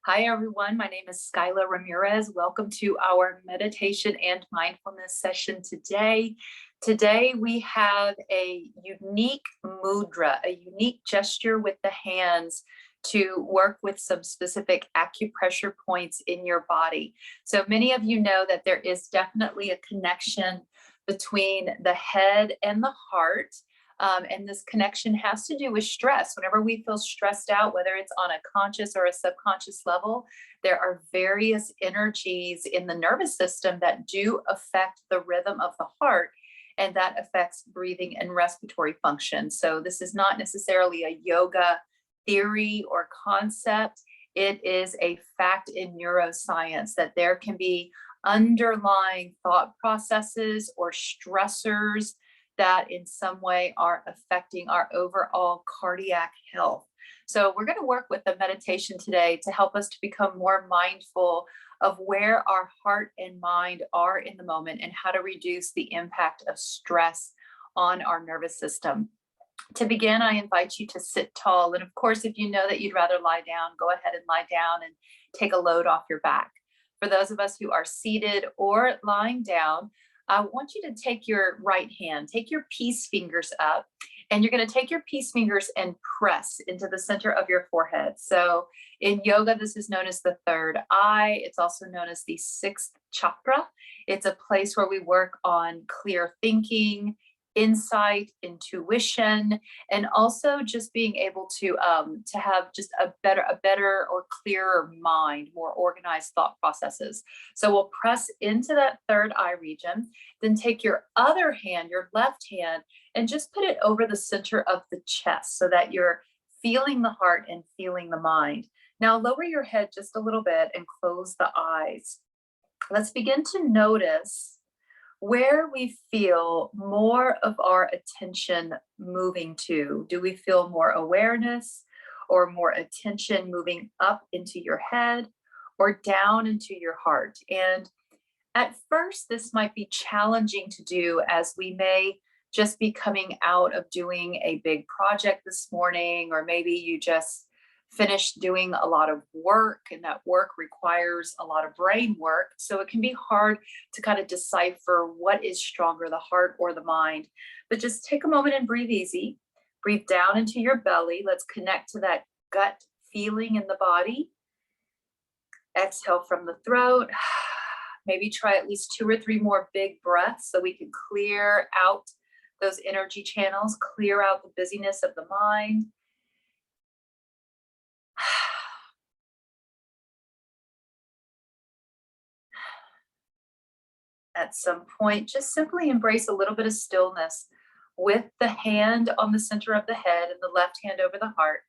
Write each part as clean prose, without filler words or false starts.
Hi, everyone. My name is Skyla Ramirez. Welcome to our meditation and mindfulness session today. Today, we have a unique mudra, a unique gesture with the hands to work with some specific acupressure points in your body. So many of you know that there is definitely a connection between the head and the heart. And this connection has to do with stress. Whenever we feel stressed out, whether it's on a conscious or a subconscious level, there are various energies in the nervous system that do affect the rhythm of the heart, and that affects breathing and respiratory function. So, this is not necessarily a yoga theory or concept. It is a fact in neuroscience that there can be underlying thought processes or stressors that in some way are affecting our overall cardiac health. So, we're going to work with the meditation today to help us to become more mindful of where our heart and mind are in the moment and how to reduce the impact of stress on our nervous system. To begin, I invite you to sit tall. And of course, if you know that you'd rather lie down, go ahead and lie down and take a load off your back. For those of us who are seated or lying down, I want you to take your right hand, take your peace fingers up, and you're going to take your peace fingers and press into the center of your forehead. So in yoga, this is known as the third eye. It's also known as the sixth chakra. It's a place where we work on clear thinking, insight, intuition, and also just being able to have just a better or clearer mind, more organized thought processes. So we'll press into that third eye region, then take your other hand, your left hand, and just put it over the center of the chest so that you're feeling the heart and feeling the mind. Now lower your head just a little bit and close the eyes. Let's begin to notice where we feel more of our attention moving to. Do we feel more awareness or more attention moving up into your head or down into your heart? And at first, this might be challenging to do as we may just be coming out of doing a big project this morning, or maybe you just finished doing a lot of work and that work requires a lot of brain work. So it can be hard to kind of decipher what is stronger, the heart or the mind. But just take a moment and breathe easy. Breathe down into your belly. Let's connect to that gut feeling in the body. Exhale from the throat. Maybe try at least 2 or 3 more big breaths so we can clear out those energy channels, clear out the busyness of the mind. At some point, just simply embrace a little bit of stillness with the hand on the center of the head and the left hand over the heart.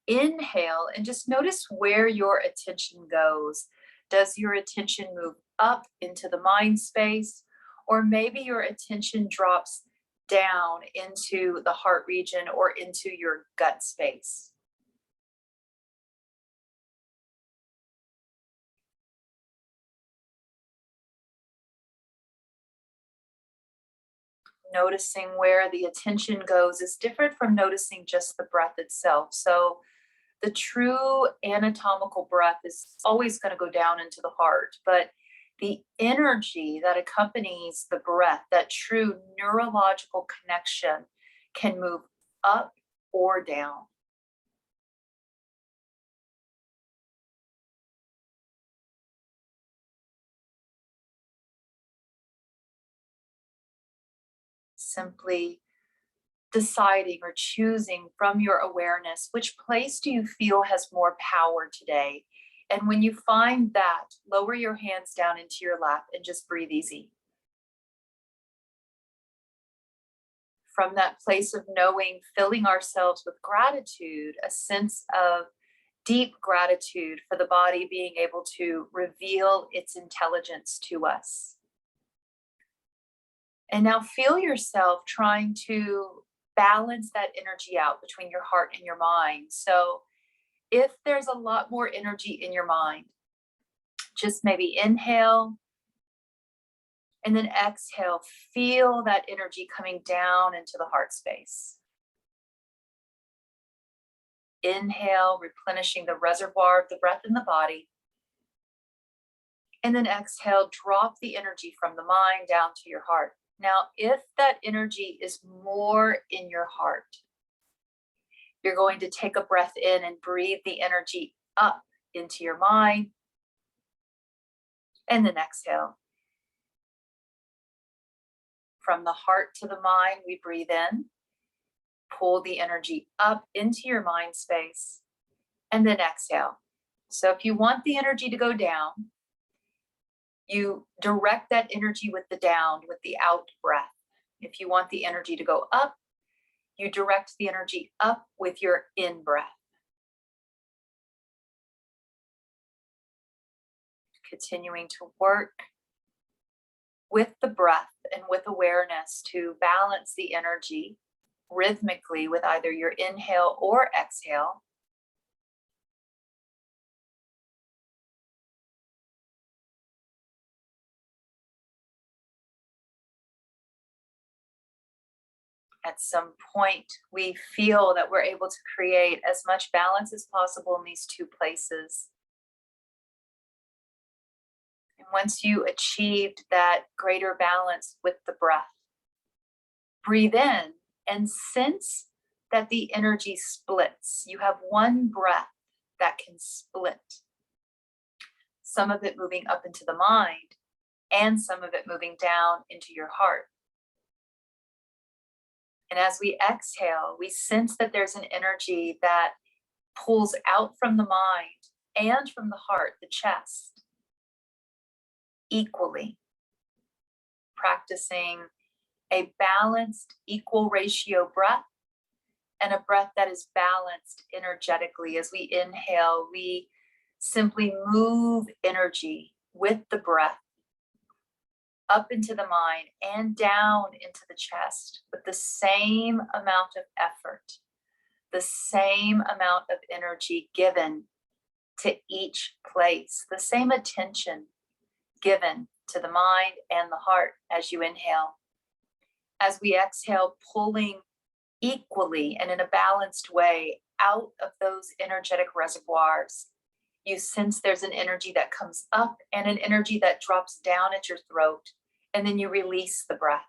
Inhale and just notice where your attention goes. Does your attention move up into the mind space, or maybe your attention drops down into the heart region or into your gut space? Noticing where the attention goes is different from noticing just the breath itself. So, the true anatomical breath is always going to go down into the heart, but the energy that accompanies the breath, that true neurological connection, can move up or down. Simply deciding or choosing from your awareness which place do you feel has more power today. And when you find that, lower your hands down into your lap and just breathe easy. From that place of knowing, filling ourselves with gratitude, a sense of deep gratitude for the body being able to reveal its intelligence to us. And now feel yourself trying to balance that energy out between your heart and your mind. So if there's a lot more energy in your mind, just maybe inhale and then exhale. Feel that energy coming down into the heart space. Inhale, replenishing the reservoir of the breath in the body. And then exhale, drop the energy from the mind down to your heart. Now, if that energy is more in your heart, you're going to take a breath in and breathe the energy up into your mind. And then exhale. From the heart to the mind, we breathe in, pull the energy up into your mind space, and then exhale. So if you want the energy to go down, you direct that energy with the down, with the out breath. If you want the energy to go up, you direct the energy up with your in breath. Continuing to work with the breath and with awareness to balance the energy rhythmically with either your inhale or exhale. At some point, we feel that we're able to create as much balance as possible in these two places. And once you achieved that greater balance with the breath, breathe in and sense that the energy splits. You have one breath that can split. Some of it moving up into the mind and some of it moving down into your heart. And as we exhale, we sense that there's an energy that pulls out from the mind and from the heart, the chest, equally, practicing a balanced, equal ratio breath and a breath that is balanced energetically. As we inhale, we simply move energy with the breath up into the mind and down into the chest with the same amount of effort, the same amount of energy given to each place, the same attention given to the mind and the heart as you inhale. As we exhale, pulling equally and in a balanced way out of those energetic reservoirs, you sense there's an energy that comes up and an energy that drops down at your throat, and then you release the breath.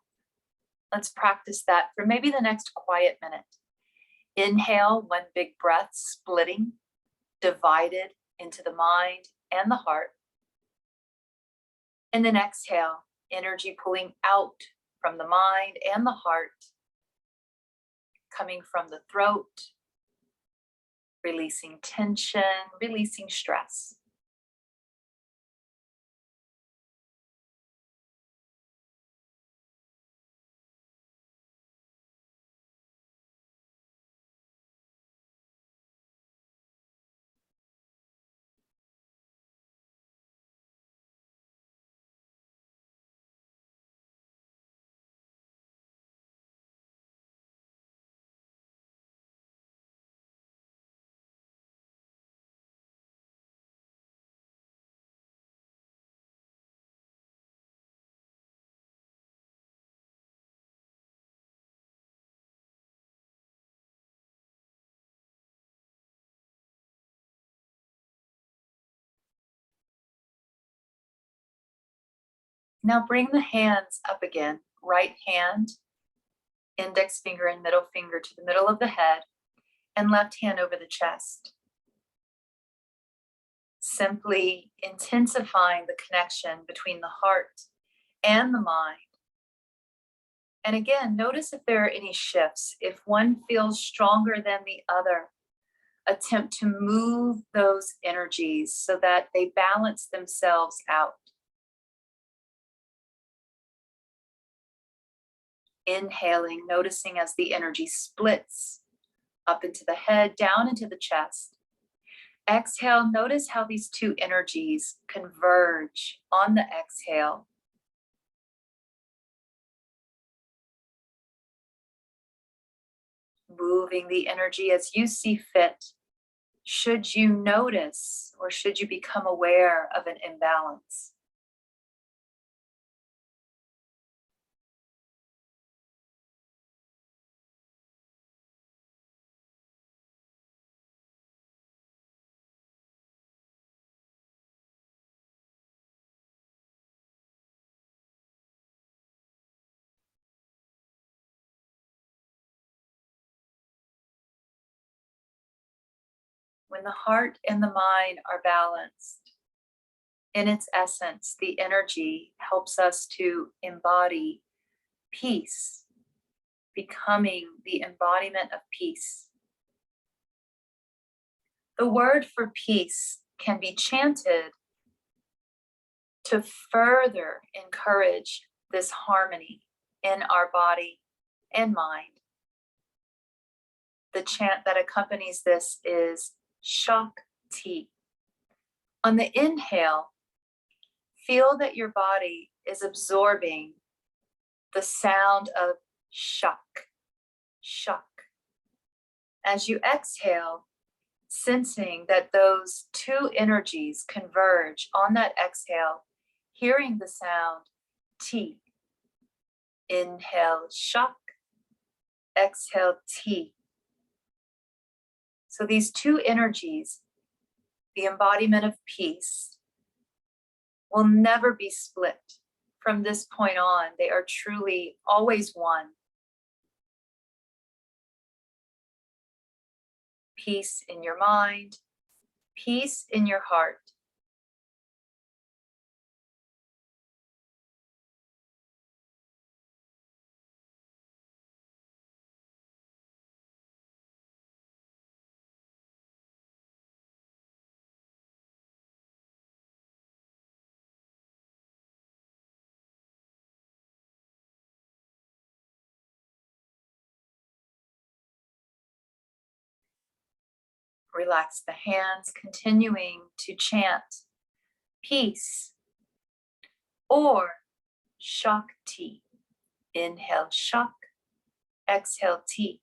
Let's practice that for maybe the next quiet minute. Inhale, one big breath, splitting, divided into the mind and the heart. And then exhale, energy pulling out from the mind and the heart, coming from the throat, releasing tension, releasing stress. Now bring the hands up again, right hand, index finger and middle finger to the middle of the head, and left hand over the chest. Simply intensifying the connection between the heart and the mind. And again, notice if there are any shifts. If one feels stronger than the other, attempt to move those energies so that they balance themselves out. Inhaling, noticing as the energy splits up into the head, down into the chest. Exhale, notice how these two energies converge on the exhale. Moving the energy as you see fit. Should you notice or should you become aware of an imbalance? when the heart and the mind are balanced, in its essence, the energy helps us to embody peace, becoming the embodiment of peace. The word for peace can be chanted to further encourage this harmony in our body and mind. The chant that accompanies this is Shakti. On the inhale, feel that your body is absorbing the sound of shak, shak. As you exhale, sensing that those two energies converge on that exhale, hearing the sound T. Inhale, shak, exhale, T. So these two energies, the embodiment of peace, will never be split. From this point on, they are truly always one. Peace in your mind, peace in your heart. Relax the hands, continuing to chant peace or Shakti. Inhale, Shak, exhale, T.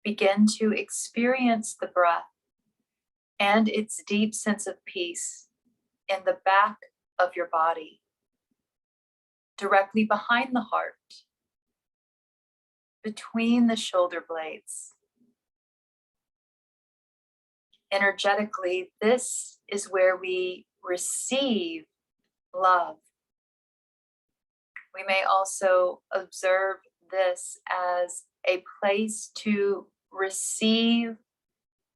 Begin to experience the breath and its deep sense of peace in the back of your body, directly behind the heart, between the shoulder blades. Energetically, this is where we receive love. We may also observe this as a place to receive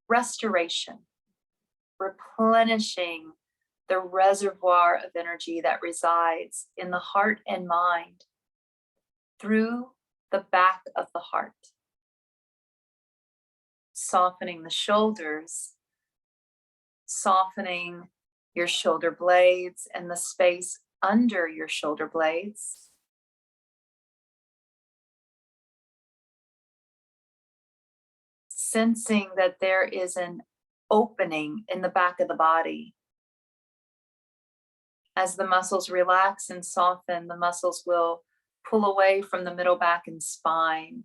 restoration, replenishing the reservoir of energy that resides in the heart and mind through the back of the heart. Softening the shoulders, softening your shoulder blades and the space under your shoulder blades. Sensing that there is an opening in the back of the body. As the muscles relax and soften, the muscles will pull away from the middle back and spine.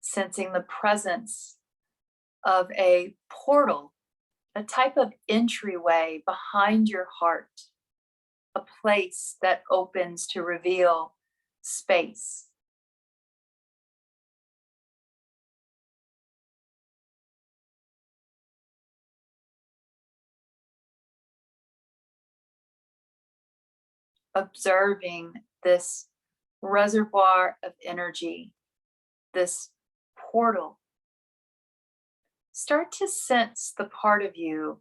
Sensing the presence of a portal, a type of entryway behind your heart, a place that opens to reveal space. Observing this reservoir of energy, this portal. Start to sense the part of you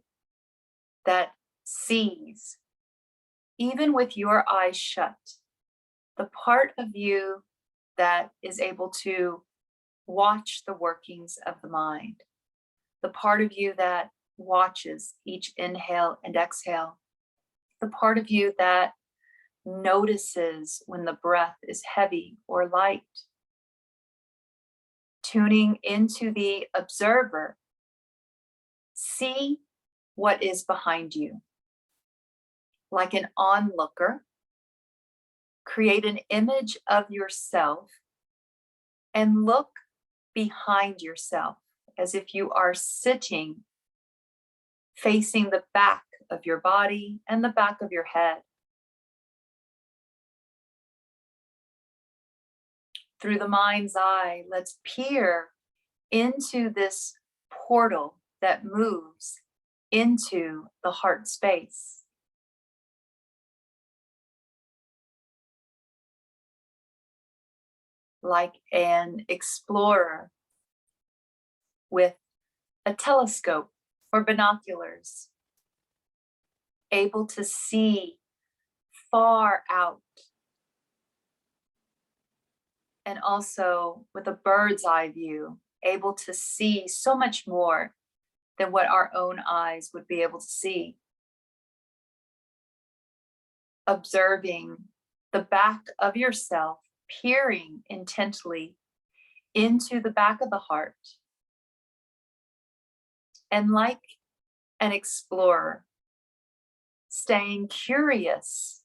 that sees, even with your eyes shut, the part of you that is able to watch the workings of the mind, the part of you that watches each inhale and exhale, the part of you that notices when the breath is heavy or light. Tuning into the observer, see what is behind you. Like an onlooker, create an image of yourself and look behind yourself as if you are sitting facing the back of your body and the back of your head. Through the mind's eye, let's peer into this portal that moves into the heart space. Like an explorer with a telescope or binoculars, able to see far out, and also with a bird's eye view, able to see so much more than what our own eyes would be able to see. Observing the back of yourself, peering intently into the back of the heart. And like an explorer, staying curious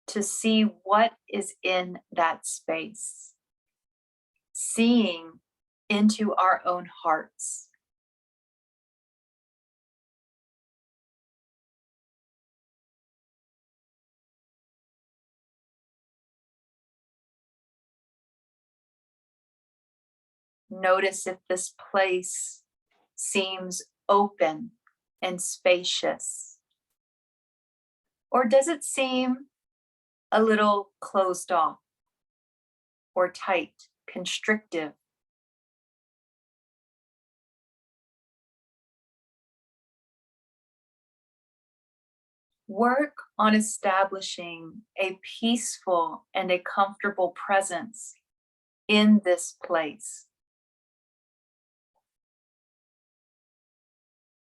to see what is in that space, seeing into our own hearts. Notice if this place seems open and spacious, or does it seem a little closed off or tight, constrictive? Work on establishing a peaceful and a comfortable presence in this place.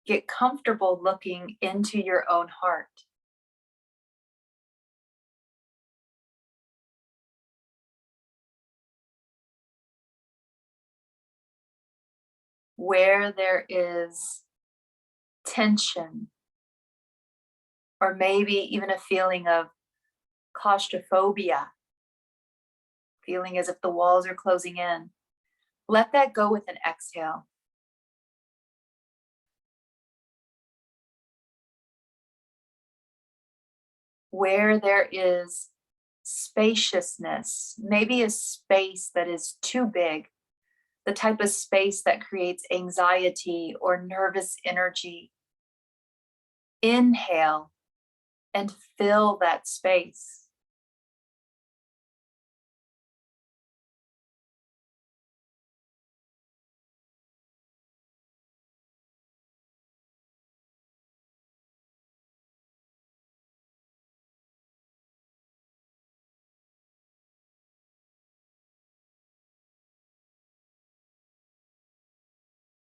Get comfortable looking into your own heart. Where there is tension, or maybe even a feeling of claustrophobia, feeling as if the walls are closing in, let that go with an exhale. Where there is spaciousness, maybe a space that is too big, the type of space that creates anxiety or nervous energy, inhale and fill that space.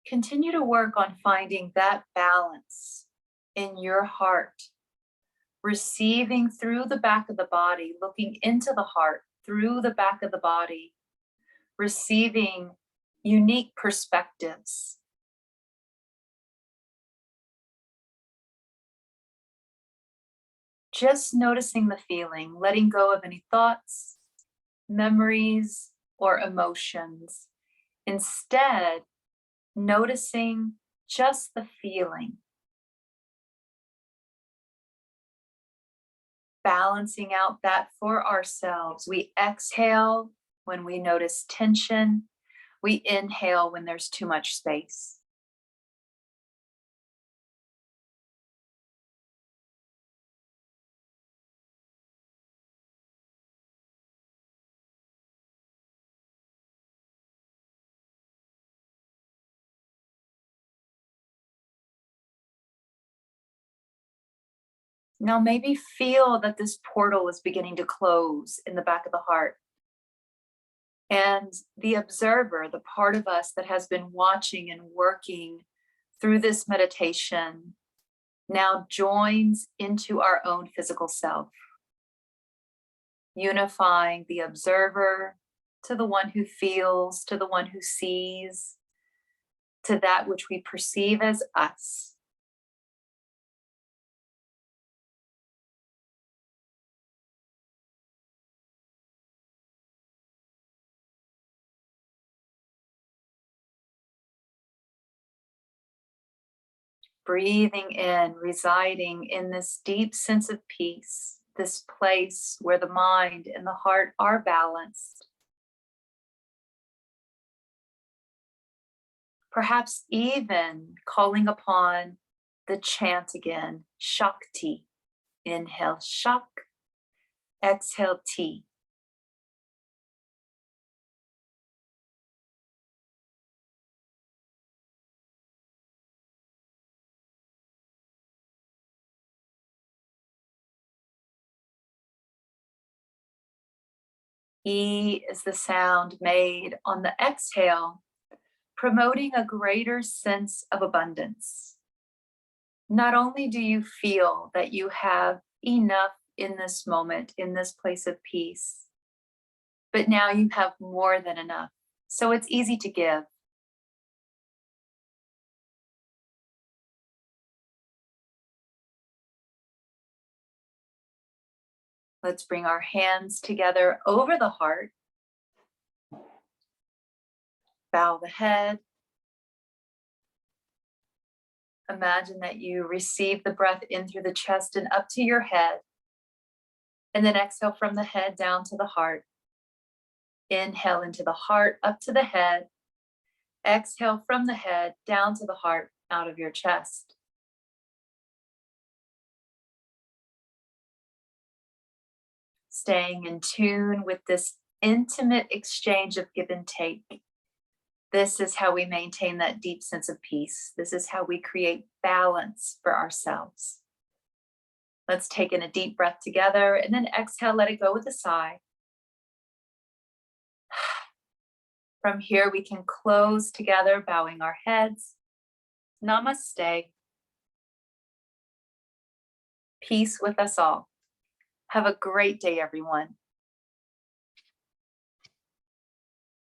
Continue to work on finding that balance in your heart, receiving through the back of the body, looking into the heart through the back of the body, receiving unique perspectives. Just noticing the feeling, letting go of any thoughts, memories, or emotions. Instead, noticing just the feeling. Balancing out that for ourselves. We exhale when we notice tension. We inhale when there's too much space. Now maybe feel that this portal is beginning to close in the back of the heart. And the observer, the part of us that has been watching and working through this meditation, now joins into our own physical self, unifying the observer to the one who feels, to the one who sees, to that which we perceive as us. Breathing in, residing in this deep sense of peace, this place where the mind and the heart are balanced. Perhaps even calling upon the chant again, Shakti. Inhale, Shak, exhale, Ti. E is the sound made on the exhale, promoting a greater sense of abundance. Not only do you feel that you have enough in this moment, in this place of peace, but now you have more than enough. So it's easy to give. Let's bring our hands together over the heart. Bow the head. Imagine that you receive the breath in through the chest and up to your head. And then exhale from the head down to the heart. Inhale into the heart, up to the head. Exhale from the head down to the heart, out of your chest. Staying in tune with this intimate exchange of give and take. This is how we maintain that deep sense of peace. This is how we create balance for ourselves. Let's take in a deep breath together and then exhale, let it go with a sigh. From here, we can close together, bowing our heads. Namaste. Peace with us all. Have a great day, everyone.